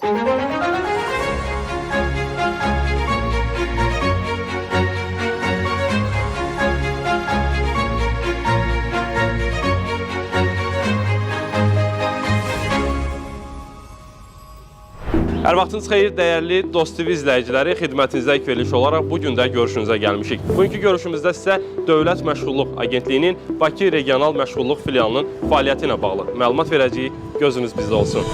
Hər vaxtınız xeyir, dəyərli Dost TV izləyiciləri, xidmətinizdə ilk veriliş olaraq bugün də görüşünüzə gəlmişik. Bugünkü görüşümüzdə sizə Dövlət Məşğulluq Agentliyinin Bakı Regional Məşğulluq Filialının fəaliyyəti ilə bağlı məlumat verəcəyik. Gözünüz bizdə olsun.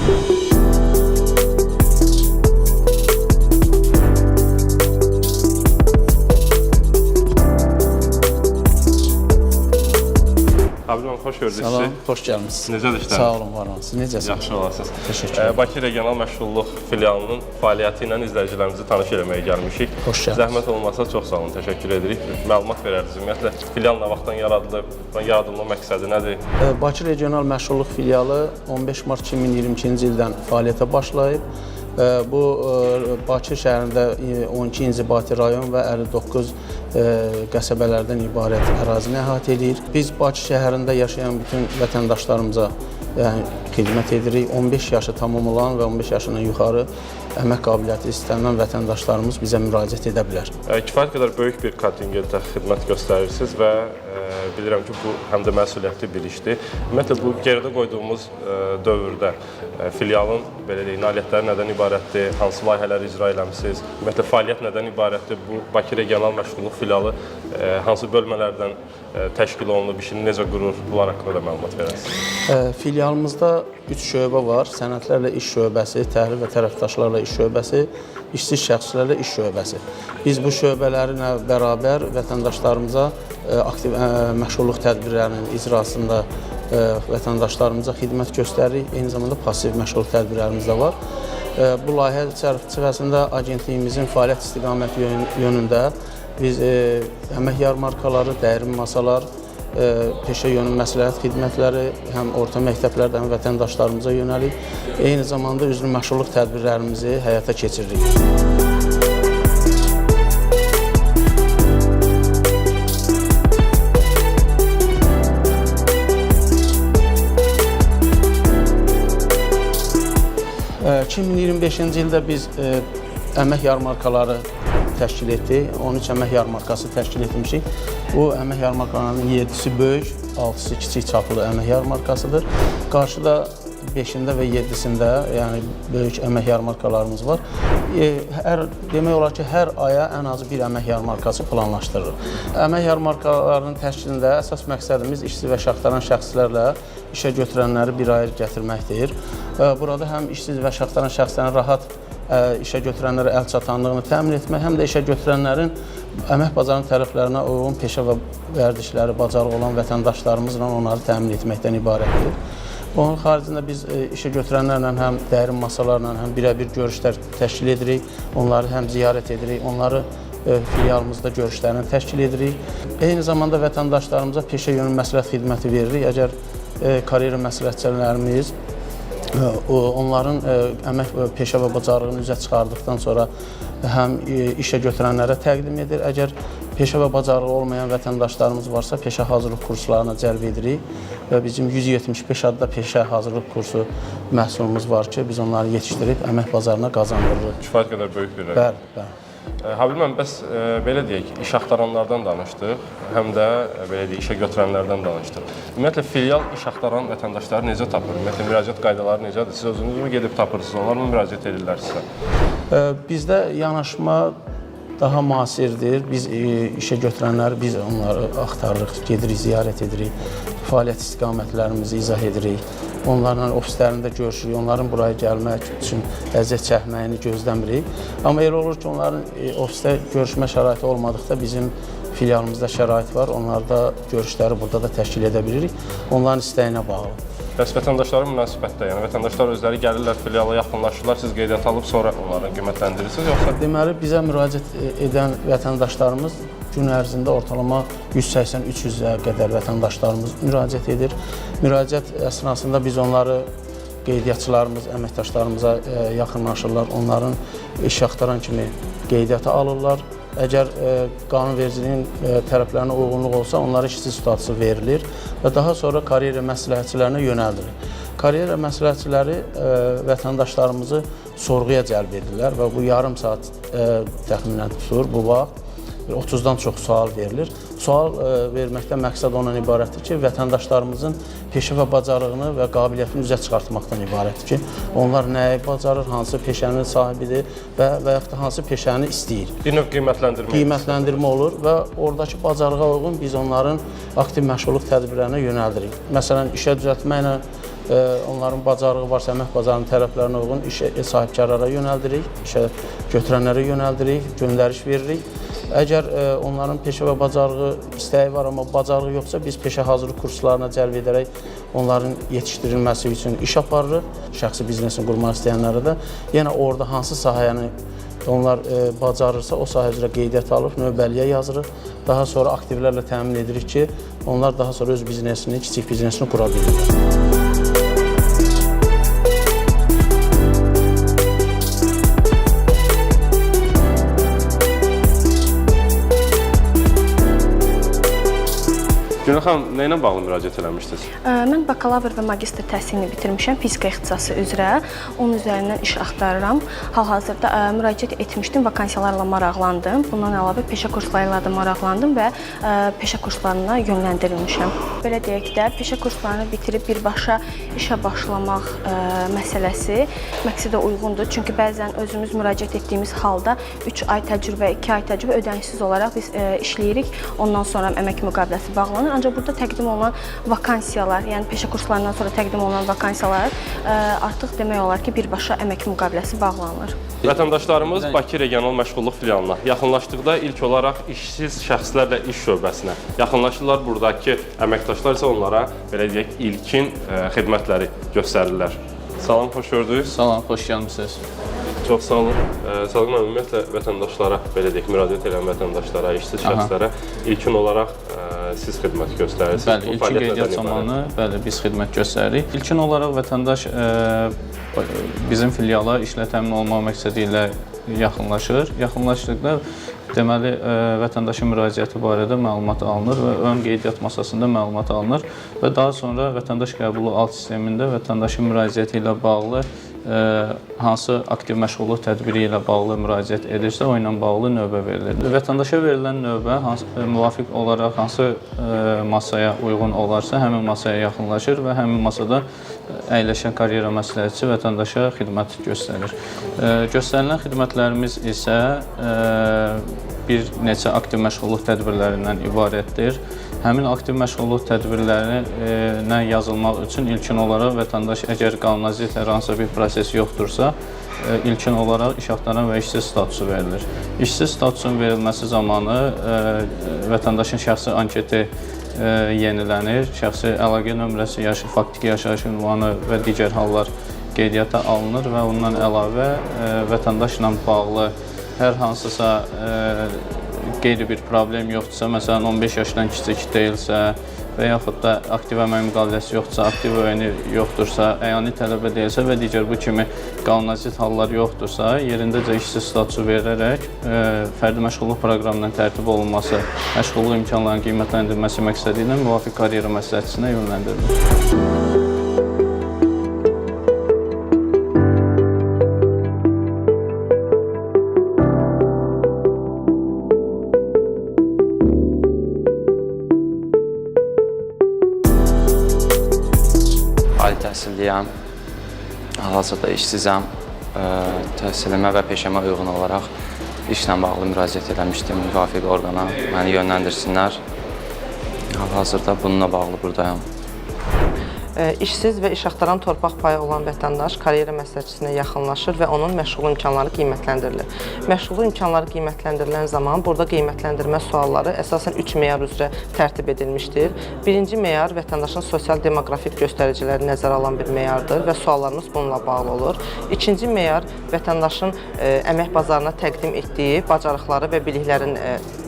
Abdülhamid, xoş gördük sizi. Salam, xoş gəlmişsiniz. Necədir işlər? Sağ olun, var olun. Siz necəsiniz? Yaxşı olasınız. Təşəkkür ederim. Bakı Regional Məşğulluq Filialının fəaliyyəti ilə izləyicilərimizi tanış eləməyə gəlmişik. Xoş gəldiniz. Zəhmət olmasa çox sağ olun, təşəkkür edirik. Məlumat verərdiniz. Ümumiyyətlə, filial nə vaxtdan yaradılıb, yaradılma məqsədi nədir? Bakı Regional Məşğulluq Filialı 15 mart 2022-ci ildən fəaliyyətə başlayıb. Bu, Bakı şəhərində 12 inzibati rayon və 59 qəsəbələrdən ibarət ərazini əhatə edir. Biz Bakı şəhərində yaşayan bütün vətəndaşlarımıza xidmət edirik. 15 yaşı tamam olan və 15 yaşından yuxarı əmək qabiliyyəti istənilən vətəndaşlarımız bizə müraciət edə bilər. Kifayət qədər böyük bir kontingentə xidmət göstərirsiniz və bilirəm ki, bu həm də məsuliyyətli bir işdir. Ümumiyyətlə, bu geridə qoyduğumuz dövrdə filialın nailiyyətləri nədən ibarətdir, hansı layihələri icra eləmişsiniz, ümumiyyətlə, fəaliyyət nədən ibarətdir, bu Bakı Regional Məşğulluq Filialı hansı bölmələrdən təşkil olunub, işini necə qurur, bunlar haqqında da məlumat verərsiniz. Filialımızda 3 şöbə var. Sənədlərlə iş şöbəsi, təhlil və tərəfdaşlarla iş şöbəsi, işsiz şəxslərlə iş şöbəsi. Biz bu şöbələrlə bərabər vətəndaşlarımıza aktiv məşğulluq tədbirlərinin icrasında vətəndaşlarımıza xidmət göstəririk. Eyni zamanda pasiv məşğulluq tədbirlərimiz də var. Bu layihə çərçivəsində agentliyimizin fəaliyyət istiqaməti yönündə biz əmək yarmarkaları, dəyirmi masalar, peşə yönü məsləhət xidmətləri həm orta məktəblərdə, həm vətəndaşlarımıza yönəlik. Eyni zamanda üzrü məşğulluq tədbirlərimizi həyata keçiririk. Ee, 2025-ci ildə biz əmək yarmarkaları təşkil etdik. 13 əmək yarmarkası təşkil etmişik. Bu əmək yarmarkalarının 7-si böyük, 6-sı kiçik çaplı əmək yarmarkasıdır. Qarşıda 5-də və 7-sində yəni böyük əmək yarmarkalarımız var. Demək olar ki, hər aya ən azı bir əmək yarmarkası planlaşdırılır. Əmək yarmarkalarının təşkilində əsas məqsədimiz işsiz və şaxtaran şəxslərlə işə götürənləri bir araya gətirməkdir. Burada həm işsiz və şaxtaran şəxslərin rahat işə götürənlərə əl çatanlığını təmin etmək, həm də işə götürənlərin əmək bazarının tələblərinə uyğun peşə və vərdişləri, bacarığı olan vətəndaşlarımızla onları təmin etməkdən ibarətdir. Onun xaricində biz işə götürənlərlə həm dəyirmi masalarla, həm birə-bir görüşlər təşkil edirik, onları həm ziyarət edirik, onları filialımızda görüşlərini təşkil edirik. Eyni zamanda vətəndaşlarımıza peşə yönü məsləhət xidməti veririk. Əgər karyera məsləhətçilərimiz onların əmək peşə və bacarığını üzə çıxardıqdan sonra həm işə götürənlərə təqdim edir. Əgər peşə və bacarığı olmayan vətəndaşlarımız varsa, peşə hazırlıq kurslarına cəlb edirik və bizim 175 adda peşə hazırlıq kursu məhsulumuz var ki, biz onları yetişdirib əmək bazarına qazandırırıq. Kifayət qədər böyük bir rəqəm. Bəli, bəli. Habil bəs belə deyək, iş axtaranlardan danışdıq, həm də belə deyək, işə götürənlərdən danışdıq. Ümumiyyətlə, filial iş axtaran vətəndaşları necə tapır? Ümumiyyətlə, müraciət qaydaları necədir? Siz özünüz mü gedib tapırsınız, onlar mı müraciət edirlər sizə? Bizdə yanaşma daha müasirdir. Biz işə götürənləri, biz onları axtarırıq, gedirik, ziyarət edirik, fəaliyyət istiqamətlərimizi izah edirik. Onlarla ofislərində görüşürük, onların buraya gəlmək üçün əziyyət çəkməyini gözləmirik. Amma elə olur ki, onların ofisdə görüşmə şəraiti olmadıqda bizim filialımızda şərait var, onlarda görüşləri burada da təşkil edə bilirik, onların istəyinə bağlı. Bəs vətəndaşların münasibətdə, yəni vətəndaşlar özləri gəlirlər, filiala yaxınlaşırlar, siz qeydiyyat alıb sonra onları qiymətləndirirsiniz, yoxsa? Deməli, bizə müraciət edən vətəndaşlarımız gün ərzində ortalama 180-300-ə qədər vətəndaşlarımız müraciət edir. Müraciət əsnasında biz onları qeydiyyatçılarımız, əməkdaşlarımıza yaxınlaşırlar, onların iş axtaran kimi qeydiyyata alırlar. Əgər qanunvericiliyin tələblərinə uyğunluq olsa, onlara işsiz statusu verilir və daha sonra karyera məsləhətçilərinə yönəldilir. karyera məsləhətçiləri vətəndaşlarımızı sorğuya cəlb edirlər və bu yarım saat təxminən tutur bu vaxt. 30-dan çox sual verilir. Sual verməkdən məqsəd ondan ibarətdir ki, vətəndaşlarımızın peşə və bacarığını və qabiliyyətini üzə çıxartmaqdan ibarətdir ki, onlar nəyi bacarır, hansı peşənin sahibidir və yaxud da hansı peşəni istəyir. Bir növ Qiymətləndirmə olur və oradakı bacarığa uyğun biz onların aktiv məşğulluq tədbirlərinə yönəldirik. Məsələn, işə düzəltməklə onların bacarığı varsa, əmək bacarığının tələblərinə uyğun iş sahibkarlara yönəldirik, işə götürənlərə yönəldirik, göndəriş veririk. Əgər onların peşə və bacarığı istəyi var, amma bacarığı yoxsa biz peşə hazırlıq kurslarına cəlb edərək onların yetişdirilməsi üçün iş aparırıq. Şəxsi biznesini qurmaq istəyənlərə də yenə orada hansı sahəni onlar bacarırsa o sahə üzrə qeydiyyat alıb növbəliyə yazırıq. Daha sonra aktivlərlə təmin edirik ki, onlar daha sonra öz biznesini, kiçik biznesini qura bilirlər. Günel xanım, nə ilə bağlı müraciət eləmişdiniz? Mən bakalavr və magistr təhsilini bitirmişəm fizika ixtisası üzrə. Onun üzərindən iş axtarıram. Hal-hazırda müraciət etmişdim, vakansiyalarla maraqlandım. Bundan əlavə peşə kurslarıyla da maraqlandım və peşə kurslarına yönləndirilmişəm. Belə deyək də, peşə kurslarını bitirib birbaşa işə başlamaq məsələsi məqsədə uyğundur. Çünki bəzən özümüz müraciət etdiyimiz halda 3 ay təcrübə, 2 ay təcrübə ödənişsiz olaraq biz işləyirik. Ondan sonra əmək müqaviləsi bağlanır. Ancaq burada təqdim olunan vakansiyalar, yəni peşə kurslarından sonra təqdim olunan vakansiyalar artıq demək olar ki, birbaşa əmək müqaviləsi bağlanır. Vətəndaşlarımız Bakı Regional Məşğulluq Filialına yaxınlaşdıqda ilk olaraq işsiz şəxslərlə iş şöbəsinə yaxınlaşırlar. Buradakı əməkdaşlar isə onlara, belə deyək, ilkin xidmətləri göstərirlər. Salam, xoş gördük. Salam, xoş gəlmisiniz. Çox sağ olun. Sadıq müəllim, ümumiyyətlə vətəndaşlara, belə deyək, müraciət edən vətəndaşlara, işsiz şəxslərə ilkin olaraq siz xidmət göstərirsiniz. Bəli, ilkin qeydiyyat zamanı biz xidmət göstəririk. İlkin olaraq vətəndaş bizim filiala işlə təmin olmaq məqsədi ilə yaxınlaşır. Yaxınlaşdıqda deməli, vətəndaşın müraciəti barədə məlumat alınır və ön qeydiyyat masasında məlumat alınır və daha sonra vətəndaş qəbulu alt sistemində vətəndaşın müraciəti ilə bağlı hansı aktiv məşğulluq tədbiri ilə bağlı müraciət edirsə, o ilə bağlı növbə verilir. Vətəndaşa verilən növbə müvafiq olaraq hansı masaya uyğun olarsa, həmin masaya yaxınlaşır və həmin masada əyləşən karyera məsləhətçi vətəndaşa xidmət göstərir. Göstərilən xidmətlərimiz isə bir neçə aktiv məşğulluq tədbirlərindən ibarətdir. Həmin aktiv məşğulluq tədbirlərinə yazılmaq üçün ilkin olaraq vətəndaş əgər qanunavizə hər hansısa bir proses yoxdursa, ilkin olaraq iş axtaran və işsiz statusu verilir. İşsiz statusun verilməsi zamanı vətəndaşın şəxsi anketi yenilənir, şəxsi əlaqə nömrəsi, faktiki yaşayış ünvanı və digər hallar qeydiyyata alınır və ondan əlavə vətəndaşla bağlı hər hansısa qeyri bir problem yoxdursa, məsələn 15 yaşdan kiçik deyilsə və yaxud da aktiv əmək müqaviləsi yoxdursa, aktiv öyrəni yoxdursa, əyani tələbə deyilsə və digər bu kimi qanunavizə hallar yoxdursa, yerindəcə işsiz statusu verərək fərdi məşğulluq proqramından tərtib olunması, məşğulluq imkanlarının qiymətləndirilməsi məqsədi ilə müvafiq karyera məsləhətçisinə yönləndirilir. Ali təhsilliyəm, hal-hazırda işsizəm, təhsilimə və peşəmə uyğun olaraq işlə bağlı müraciət eləmişdim müvafiq orqana, məni yönləndirsinlər. Hal-hazırda bununla bağlı buradayım. İşsiz və iş axtaran torpaq payı olan vətəndaş karyera məsləhətçisinə yaxınlaşır və onun məşğulluq imkanları qiymətləndirilir. Məşğulluq imkanları qiymətləndirilən zaman burada qiymətləndirmə sualları əsasən 3 meyar üzrə tərtib edilmişdir. Birinci meyar vətəndaşın sosial-demoqrafik göstəriciləri nəzərə alan bir meyardır və suallarımız bununla bağlı olur. İkinci meyar vətəndaşın əmək bazarına təqdim etdiyi bacarıqları və biliklərin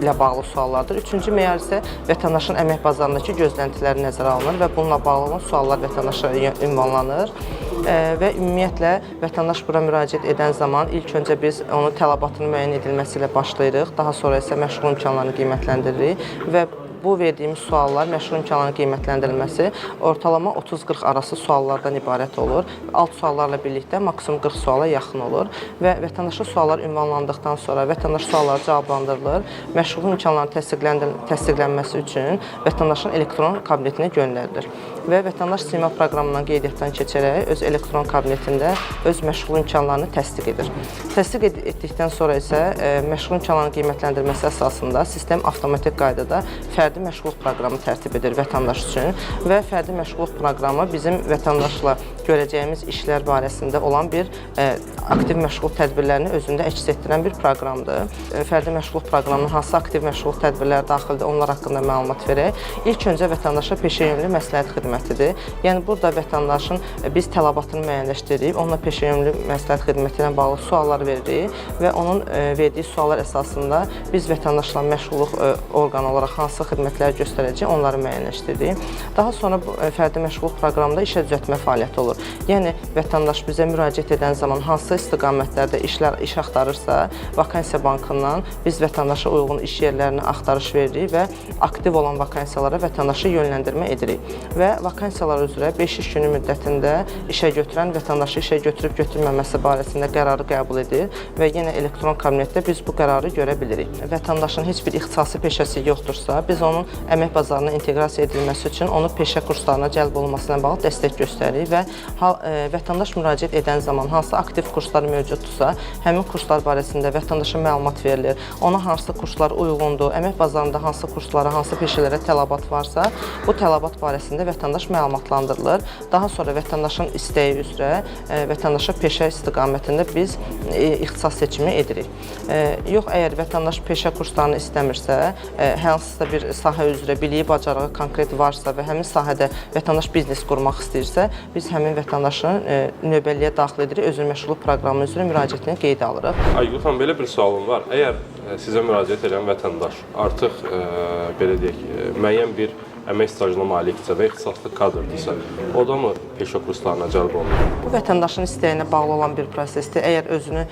ilə bağlı suallardır. Üçüncü meyar isə vətəndaşın əmək bazarındakı gözləntiləri nəzərə alınır və bununla bağlı olan suallar vətəndaşa ünvanlanır və ümumiyyətlə vətəndaş bura müraciət edən zaman ilk öncə biz onun tələbatının müəyyən edilməsi ilə başlayırıq, daha sonra isə məşğulluq imkanlarını qiymətləndiririk və bu verdiyimiz suallar, məşğul imkanların qiymətləndirilməsi ortalama 30-40 arası suallardan ibarət olur. Alt suallarla birlikdə maksimum 40 suala yaxın olur və vətəndaşa suallar ünvanlandıqdan sonra vətəndaş sualları cavablandırılır. Məşğul imkanların təsdiqlənməsi üçün vətəndaşın elektron kabinetinə göndərilir və vətəndaş sima proqramından qeydiyyatdan keçərək öz elektron kabinetində öz məşğul imkanlarını təsdiq edir. Təsdiq etdikdən sonra isə məşğul imkanların qiymətləndirilməsi əsasında sistem avtomatik qaydada fərdi məşğulluq proqramı tərtib edir vətəndaş üçün və fərdi məşğulluq proqramı bizim vətəndaşla görəcəyimiz işlər barəsində olan bir aktiv məşğulluq tədbirlərini özündə əks etdirən bir proqramdır. Fərdi məşğulluq proqramının hansı aktiv məşğulluq tədbirləri daxildir, onlar haqqında məlumat verək. İlk öncə vətəndaşa peşə yönlü məsləhət xidmətidir. Yəni burada vətəndaşın biz tələbatını müəyyənləşdiririk, onunla peşə yönlü məsləhət xidməti ilə bağlı suallar veririk və onun verdiyi suallar əsasında biz vətəndaşla məşğulluq orqanı olaraq hansı xidmətləri göstərəcək, onları müəyyənləşdiririk. Daha sonra bu fərdi məşğulluq proqramında işə düzəltmə fəaliyyəti olur. Yəni vətəndaş bizə müraciət edən zaman hansı istiqamətlərdə iş axtarırsa, vakansiya bankından biz vətəndaşa uyğun iş yerlərini axtarış veririk və aktiv olan vakansiyalara vətəndaşı yönləndirmə edirik. Və vakansiyalar üzrə 5 iş günü müddətində işə götürən vətəndaşı işə götürüb götürməməsi barəsində qərarı qəbul edir və yenə elektron kabinetdə biz bu qərarı görə bilirik. Vətəndaşın heç bir ixtisasi peşəsi yoxdursa, biz onun əmək bazarına inteqrasiya edilməsi üçün onu peşə kurslarına cəlb olunmasına bağlı dəstək göstəririk və vətəndaş müraciət edən zaman hansı aktiv kurslar mövcuddursa, həmin kurslar barəsində vətəndaşa məlumat verilir. Ona hansı kurslar uyğundur, əmək bazarında hansı kurslara, hansı peşələrə tələbat varsa, bu tələbat barəsində vətəndaş məlumatlandırılır. Daha sonra vətəndaşın istəyi üzrə vətəndaşa peşə istiqamətində biz ixtisas seçimi edirik. Yox, əgər vətəndaş peşə kurslarını istəmirsə, hansısa bir sahə üzrə biliyi, bacarığı konkret varsa və həmin sahədə vətəndaş biznes qurmaq istəyirsə, biz həmin vətəndaşın növbəlliyə daxil edirik, özünün məşğulluq proqramı üzrə müraciətini qeydə alırıq. Aygül xanım, belə bir sualım var. Əgər sizə müraciət edən vətəndaş artıq belə deyək, müəyyən bir əmək stajına malikdirsə və ixtisaslı kadrdırsa, o da mı peşə kurslarına cəlb olunur? Bu vətəndaşın istəyinə bağlı olan bir prosesdir. Əgər özünü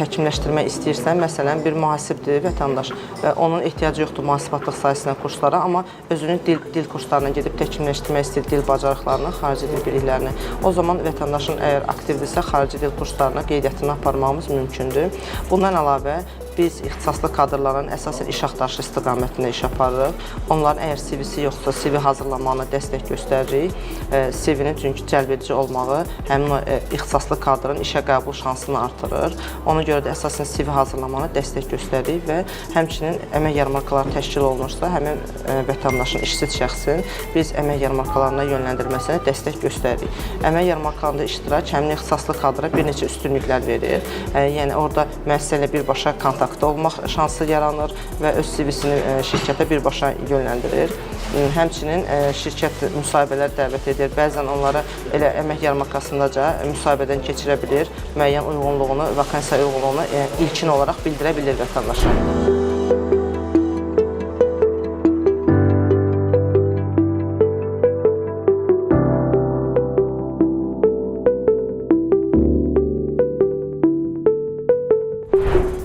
təkmilləşdirmək istəyirsə, məsələn, bir mühasibdir vətəndaş və onun ehtiyacı yoxdur mühasibatlıq sayəsində kurslara, amma özünü dil kurslarına gedib təkmilləşdirmək istəyir, dil bacarıqlarını, xarici dil biliklərini. O zaman vətəndaşın əgər aktivdirsə, xarici dil kurslarına qeydiyyatını aparmağımız mümkündür. Bundan əlavə, biz ixtisaslı kadrların əsasən iş axtarışı istiqamətində iş aparırıq. Onların əgər CV-si yoxdursa, CV hazırlamağına dəstək göstəririk. CV-nin çünki cəlbedici olmağı həmin o ixtisaslı kadrın işə qəbul şansını artırır. Ona görə də əsasən CV hazırlamağına dəstək göstəririk və həmçinin əmək yarmarkaları təşkil olunursa, həmin vətəndaşın işsiz şəxsin biz əmək yarmarkalarına yönləndirilməsinə dəstək göstəririk. Əmək yarmarkalarında iştirak həmin ixtisaslı kadra bir neçə üstünlüklər verir. Yəni orada müəssisə ilə birbaşa kontaktda olmaq şansı yaranır və öz CV-sini şirkətə birbaşa yönləndirir. Həmçinin şirkət müsahibələr dəvət edir. Bəzən onları elə əmək yarmarkasındaca müsahibədən keçirə bilir. Müəyyən uyğunluğunu, vakansiya uyğunluğunu ilkin olaraq bildirə bilir vətəndaşa.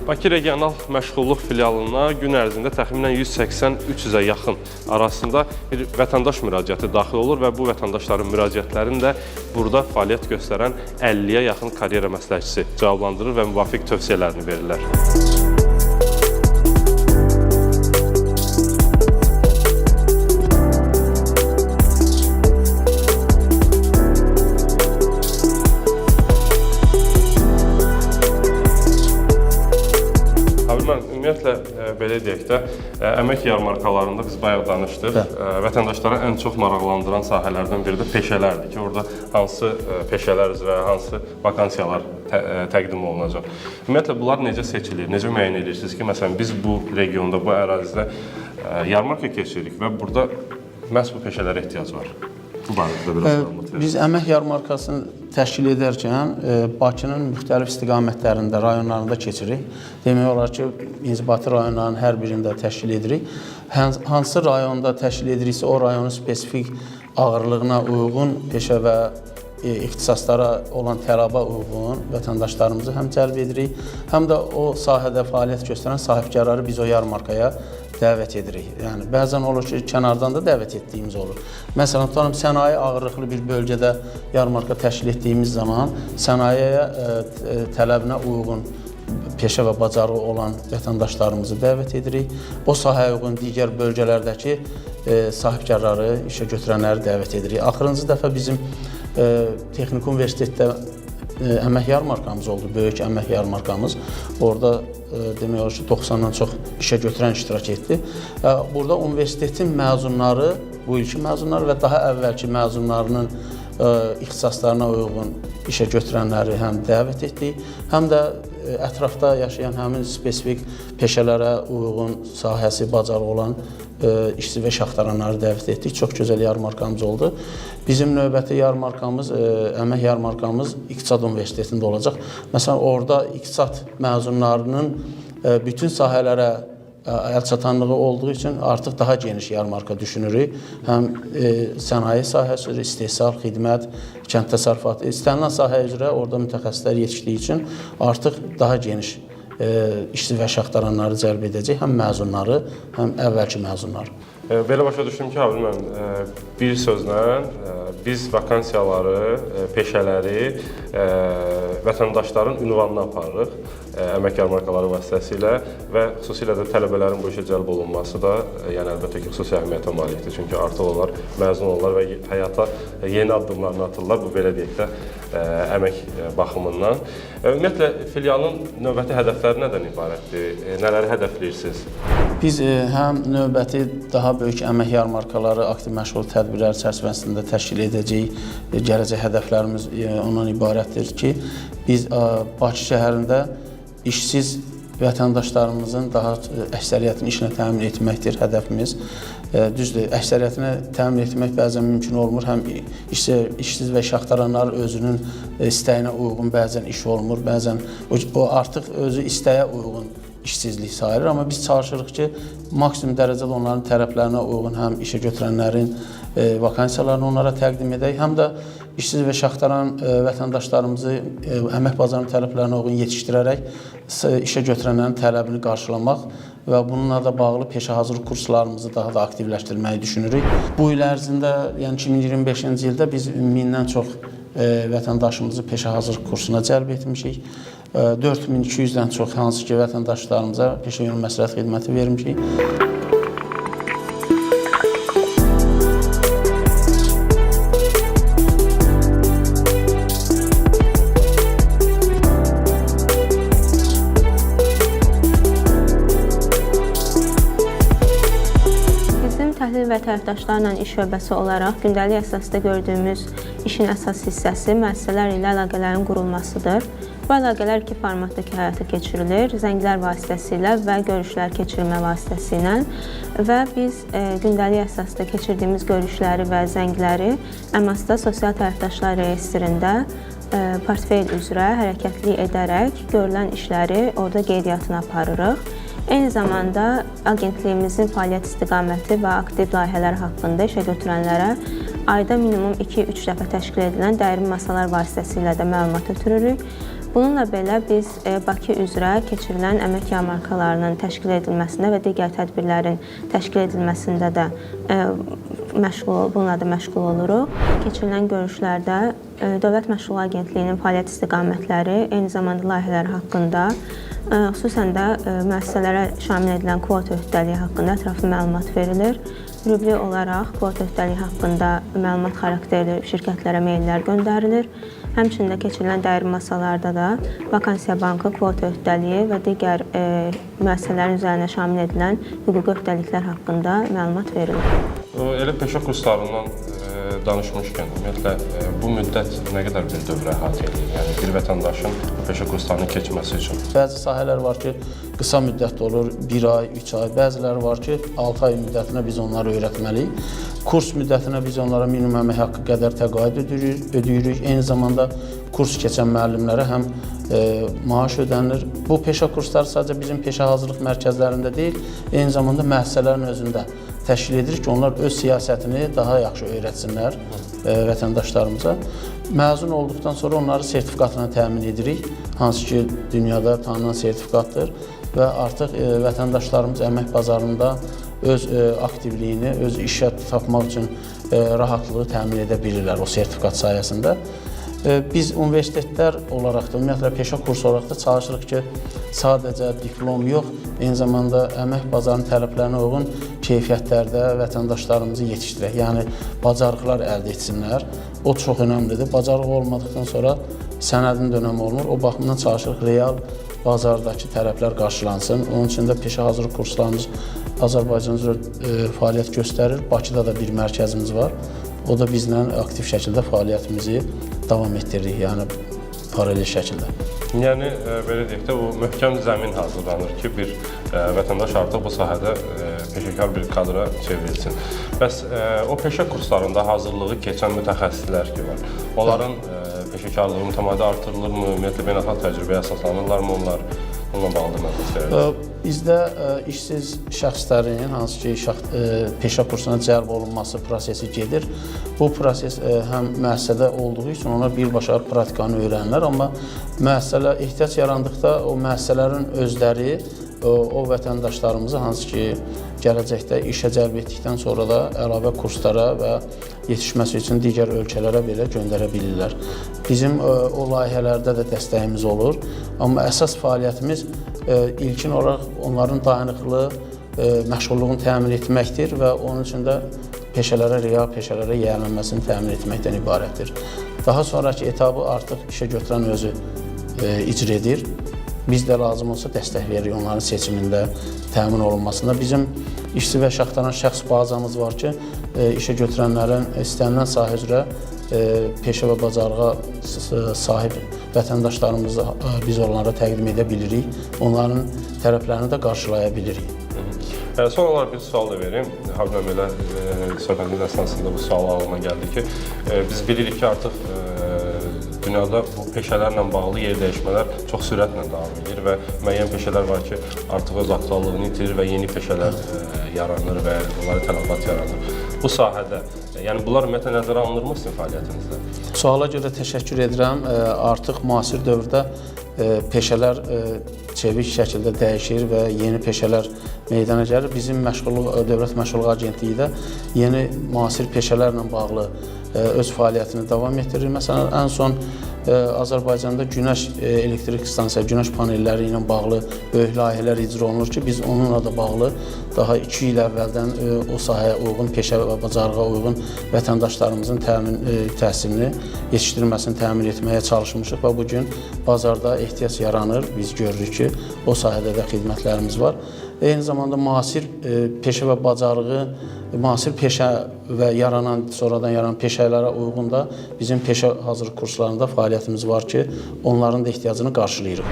Bakı Regional Məşğulluq Filialına gün ərzində təxminən 180-300-ə yaxın arasında bir vətəndaş müraciəti daxil olur və bu vətəndaşların müraciətlərini də burada fəaliyyət göstərən 50-yə yaxın karyera məsləhətçisi cavablandırır və müvafiq tövsiyələrini verirlər. Ümumiyyətlə, belə deyək də, əmək yarmarkalarında biz bayaq danışdıq, vətəndaşlara ən çox maraqlandıran sahələrdən biri də peşələrdir ki, orada hansı peşələr üzrə, hansı vakansiyalar təqdim olunacaq. Ümumiyyətlə, bunlar necə seçilir, necə müəyyən edirsiniz ki, məsələn, biz bu regionda, bu ərazidə yarmarka keçiririk və burada məhz bu peşələrə ehtiyac var. Bu barədə biraz məlumat verin. Biz əmək yarmarkasını təşkil edərkən Bakının müxtəlif istiqamətlərində, rayonlarında keçirik. Demək olar ki, İnzibati rayonlarının hər birində təşkil edirik. Hansı rayonda təşkil ediriksə, o rayonun spesifik ağırlığına uyğun peşə və ixtisaslara olan tələbə uyğun vətəndaşlarımızı həm cəlb edirik, həm də o sahədə fəaliyyət göstərən sahibkarları biz o yarmarkaya dəvət edirik. Yəni bəzən olur ki, kənardan da dəvət etdiyimiz olur. Məsələn, tutalım sənaye ağırlıqlı bir bölgədə yarmarka təşkil etdiyimiz zaman sənayeyə tələbinə uyğun peşə və bacarığı olan vətəndaşlarımızı dəvət edirik. O sahəyə uyğun digər bölgələrdəki sahibkarları, işə götürənləri dəvət edirik. Axırıncı dəfə bizim Texniki Universitetdə əmək yarmarkamız oldu, böyük əmək yarmarkamız. Orada demək olar ki, 90-dan çox işə götürən iştirak etdi. Burada universitetin məzunları, bu ilki məzunları və daha əvvəlki məzunlarının ixtisaslarına uyğun işə götürənləri həm dəvət etdik, həm də ətrafda yaşayan həmin spesifik peşələrə uyğun sahəsi, bacarığı olan işçi və şaxtaranları dəvət etdik. Çox gözəl yarmarkamız oldu. Bizim növbəti yarmarkamız, əmək yarmarkamız İqtisad Universitetində olacaq. Məsələn, orada iqtisad məzunlarının bütün sahələrə əlçatanlığı olduğu üçün artıq daha geniş yarmarka düşünürük. Həm sənaye sahəsi, istehsal, xidmət, kənd təsərrüfatı, istənilən sahə üzrə orada mütəxəssislər yetişdiyi üçün artıq daha geniş işçi və şaxtaranları cəlb edəcək, həm məzunları, həm əvvəlki məzunları. Belə başa düşdüm ki, Habil müəllim, bir sözlə biz vakansiyaları, peşələri vətəndaşların ünvanına aparırıq əmək yarmarkaları vasitəsilə və xüsusilə də tələbələrin bu işə cəlb olunması da yəni əlbəttə ki, xüsusi əhəmiyyətə malikdir. Çünki artıq onlar məzun olurlar və həyata yeni addımlarını atırlar, bu belə deyək də əmək baxımından. Ümumiyyətlə, filialın növbəti hədəfləri nədən ibarətdir? Nələri hədəfləyirsiniz? Biz həm növbəti daha böyük əmək yarmarkaları, aktiv məşğul tədbirlər çərçivəsində təşkil edəcəyik. Gələcək hədəflərimiz ondan ibarətdir ki, biz Bakı şəhərində işsiz vətəndaşlarımızın daha əksəriyyətini işlə təmin etməkdir hədəfimiz. Düzdür, əksəriyyətini təmin etmək bəzən mümkün olmur. Həm işsiz və şaxtaranlar özünün istəyinə uyğun bəzən iş olmur, bəzən o artıq özü istəyə uyğun işsizlik sayılır. Amma biz çalışırıq ki, maksimum dərəcədə onların tələblərinə uyğun həm işə götürənlərin vakansiyalarını onlara təqdim edək, həm də işsiz və şaxtaran vətəndaşlarımızı əmək bazarının tələblərinə uyğun yetişdirərək işə götürənlərin tələbini qarşılamaq və bununla da bağlı peşə hazırlıq kurslarımızı daha da aktivləşdirməyi düşünürük. Bu il ərzində, yəni 2025-ci ildə biz 1000-dən çox vətəndaşımızı peşə hazırlıq kursuna cəlb etmişik. 4200-dən çox hansı ki, vətəndaşlarımıza peşə yönümlü məsləhət xidməti vermişik. Təhlil və tərəfdaşlarla iş şöbəsi olaraq gündəlik əsasda gördüyümüz işin əsas hissəsi müəssisələr ilə əlaqələrin qurulmasıdır. Bu əlaqələr iki formatdakı həyata keçirilir, zənglər vasitəsilə və görüşlər keçirilmə vasitəsilə və biz gündəlik əsasda keçirdiyimiz görüşləri və zəngləri əmasda sosial tərəfdaşlar reyestrində portfel üzrə hərəkətli edərək görülən işləri orada qeydiyyatına aparırıq. Eyni zamanda agentliyimizin fəaliyyət istiqaməti və aktiv layihələr haqqında işə götürənlərə ayda minimum 2-3 dəfə təşkil edilən dəyirmi masalar vasitəsilə də məlumat ötürürük. Bununla belə biz Bakı üzrə keçirilən əmək yarmarkalarının təşkil edilməsində və digər tədbirlərin təşkil edilməsində də bununla da məşğul oluruq. Keçirilən görüşlərdə Dövlət Məşğul Agentliyinin fəaliyyət istiqamətləri, eyni zamanda layihələr haqqında, xüsusən də müəssisələrə şamil edilən kvota öhdəliyi haqqında ətraflı məlumat verilir. Rübli olaraq kvota öhdəliyi haqqında məlumat xarakterli şirkətlərə meyllər göndərilir. Həmçinin də keçirilən dəyirmi masalarda da vakansiya bankı, kvota öhdəliyi və digər müəssisələrin üzərinə şamil edilən hüquqi öhdəliklər haqqında məlumat verilir. Elə peşə kurslarından danışmışkən, ümumiyyətlə bu müddət nə qədər bir dövrə əhatə edir? Yəni bir vətəndaşın peşə kurslarını keçməsi üçün. Bəzi sahələr var ki, qısa müddətli olur, 1 ay, 3 ay, bəziləri var ki, 6 ay müddətinə biz onları öyrətməliyik. Kurs müddətinə biz onlara minimum əmək haqqı qədər təqaüd ödəyirik. Eyni zamanda kurs keçən müəllimlərə həm maaş ödənilir. Bu peşə kursları sadəcə bizim peşə hazırlıq mərkəzlərində deyil, eyni zamanda müəssisələrin özündə təşkil edirik ki, onlar öz siyasətini daha yaxşı öyrətsinlər vətəndaşlarımıza. Məzun olduqdan sonra onları sertifikatına təmin edirik, hansı ki, dünyada tanınan sertifikatdır və artıq vətəndaşlarımız əmək bazarında öz aktivliyini, öz işə tapmaq üçün rahatlığı təmin edə bilirlər o sertifikat sayəsində. Biz universitetlər olaraq da, ümumiyyətlə peşə kursu olaraq da çalışırıq ki, sadəcə diplom yox, eyni zamanda əmək bazarının tələblərinə uyğun keyfiyyətlərdə vətəndaşlarımızı yetişdirək, yəni bacarıqlar əldə etsinlər. O çox önəmlidir. Bacarıq olmadıqdan sonra sənədin də önəmi olmur. O baxımdan çalışırıq real bazardakı tələblər qarşılansın. Onun üçün də peşə hazırlıq kurslarımız Azərbaycan üzrə fəaliyyət göstərir. Bakıda da bir mərkəzimiz var. O da bizlə aktiv şəkildə fəaliyyətimizi davam etdiririk, yəni paralel şəkildə. Yəni, belə deyək də, o möhkəm zəmin hazırlanır ki, bir vətəndaş artıq bu sahədə peşəkar bir kadra çevrilsin. Bəs o peşə kurslarında hazırlığı keçən mütəxəssislər ki var, onların peşəkarlığı mütəmadi artırılırmı, ümumiyyətlə beynəlxalq təcrübəyə əsaslanırlarmı onlar? Onunla bağlı məlumat istəyirəm. Bizdə işsiz şəxslərin hansı ki, peşə kursuna cəlb olunması prosesi gedir. Bu proses həm müəssisədə olduğu üçün onlar birbaşa praktikanı öyrənirlər, amma müəssisələ ehtiyac yarandıqda o müəssisələrin özləri o vətəndaşlarımızı hansı ki, gələcəkdə işə cəlb etdikdən sonra da əlavə kurslara və yetişməsi üçün digər ölkələrə belə göndərə bilirlər. Bizim o layihələrdə də dəstəyimiz olur, amma əsas fəaliyyətimiz ilkin olaraq onların dayanıqlı məşğulluğunu təmin etməkdir və onun üçün də peşələrə, real peşələrə yiyələnməsini təmin etməkdən ibarətdir. Daha sonraki etabı artıq işə götürən özü icra edir. Biz də lazım olsa dəstək veririk onların seçimində, təmin olunmasında. Bizim işçi və işə şəxs bazamız var ki, işə götürənlərin istənilən sahə üzrə peşə və bacarığa sahib vətəndaşlarımızı biz onlara təqdim edə bilirik. Onların tərəflərini də qarşılaya bilirik. Son olaraq bir sual da verim. Harbiden belə söhbətin əsasında bu sual ağlıma gəldi ki, biz bilirik ki, artıq dünyada bu peşələrlə bağlı yer dəyişmələr çox sürətlə davam edir və müəyyən peşələr var ki, artıq öz aktuallığını itirir və yeni peşələr yaranır və onlara tələbat yaranır. Bu sahədə, yəni bunlar ümumiyyətlə nəzərə alınırmı sizin fəaliyyətinizdə? Suala görə təşəkkür edirəm. Artıq müasir dövrdə peşələr çevik şəkildə dəyişir və yeni peşələr meydana gəlir. Bizim Dövlət Məşğulluq Agentliyi də yeni müasir peşələrlə bağlı öz fəaliyyətini davam etdirir. Məsələn, ən son Azərbaycanda günəş elektrik stansiya, günəş panelləri ilə bağlı böyük layihələr icra olunur ki, biz onunla da bağlı daha 2 il əvvəldən o sahəyə uyğun, peşə və bacarığa uyğun vətəndaşlarımızın təhsilini, yetişdirilməsini təmin etməyə çalışmışıq və bugün bazarda ehtiyac yaranır. Biz görürük ki, o sahədə də xidmətlərimiz var. Eyni zamanda müasir peşə və bacarığı, müasir peşə və sonradan yaranan peşələrə uyğun da bizim peşə hazırlıq kurslarında fəaliyyətimiz var ki, onların da ehtiyacını qarşılayırıq.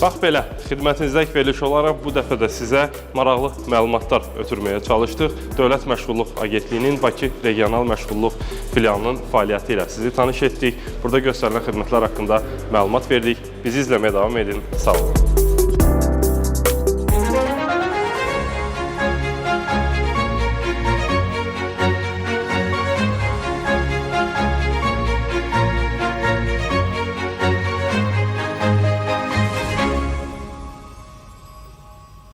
Bax belə, xidmətinizdəki veriliş olaraq bu dəfə də sizə maraqlı məlumatlar ötürməyə çalışdıq. Dövlət Məşğulluq Agentliyinin Bakı Regional Məşğulluq Filialının fəaliyyəti ilə sizi tanış etdik. Burada göstərilən xidmətlər haqqında məlumat verdik. Bizi izləməyə davam edin. Sağ olun.